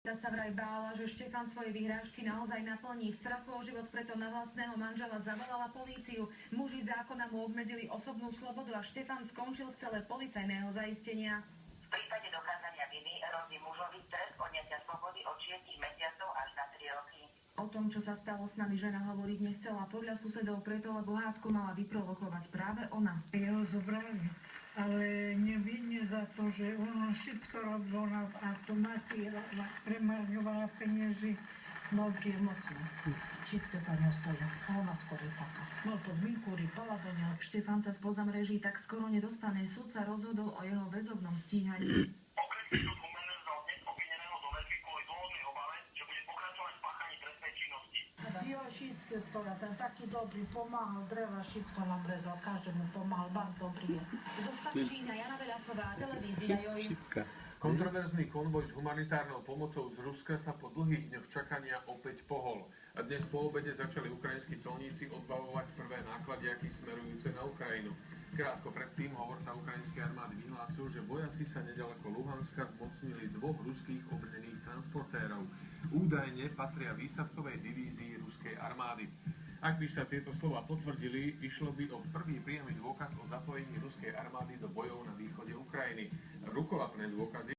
Tá sa vraj bála, že Štefan svoje vyhrážky naozaj naplní. V strachu o život preto na vlastného manžela zavolala políciu. Muži zákona mu obmedzili osobnú slobodu a Štefan skončil v cele policajného zaistenia. V prípade dokázania viny hrozí mužovi trest odňatia slobody od 6 mesiacov až na 3 roky. O tom, čo sa stalo s nami, žena hovoriť nechcela. Podľa susedov preto, lebo hádku mala vyprovokovať práve ona. Jeho zobrali, ale nevinne za to, že ona všetko robila v automate, premarňovala peniazy. Nogi emocne. Všetko sa nestoja. Ona skôr je taká. Mal podmienku, rýpala do neho. Štefan sa spoza mreží tak skoro nedostane. Sudca rozhodol o jeho väzobnom stíhaní. Okresný súd Humenného dnes obvineného do väzby kvôli dôvodnej obave, že bude pokračovať v páchaní trestnej činnosti. Jo, všetko stoja. Ten taký dobrý, pomáhal dreva, všetko nám rezal. Každému pomáhal, bardzo dobrý je. Zostav Čína, Jana Veľasová, televízia Joj. Kontroverzný konvoj s humanitárnou pomocou z Ruska sa po dlhých dňoch čakania opäť pohol. A dnes po obede začali ukrajinskí colníci odbavovať prvé nákladiaky smerujúce na Ukrajinu. Krátko predtým hovorca ukrajinskej armády vyhlásil, že vojaci sa nedaleko Luhanska zmocnili 2 ruských obrnených transportérov. Údajne patria výsadkovej divízii ruskej armády. Ak by sa tieto slova potvrdili, išlo by o prvý priamy dôkaz o zapojení ruskej armády do bojov na východe Ukrajiny. Rukolapné dôkazy